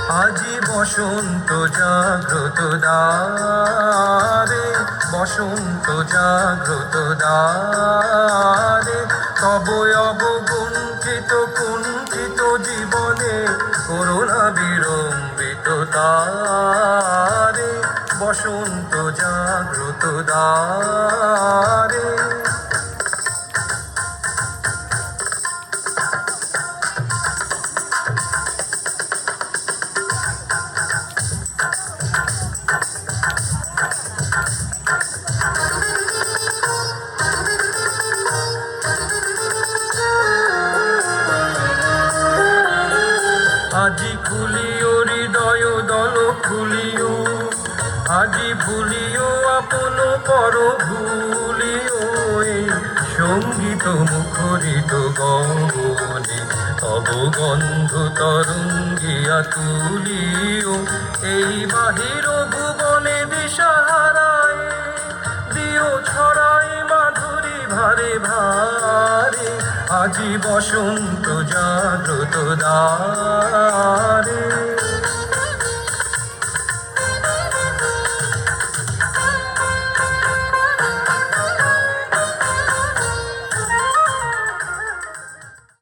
আজি বসন্ত জাগ্রত দ্বারে, বসন্ত জাগ্রত দ্বারে, তব অবগুণ্ঠিত কুণ্ঠিত জীবনে করুণা বিড়ম্বিত তারে, বসন্ত জাগ্রত দ্বারে। আজি খুলিও হৃদয় দল খুলিও, আজি ভুলিও আপন পর ভুলিও, এই সঙ্গীত মুখরিত গগনে তব গন্ধ তরঙ্গিয়া তুলিও, এই বাহির ভুবনে দিশাহারায় দিও ছড়াই মাধুরী ভারে ভারে, আজি বসন্ত জাগ্রত দ্বারে।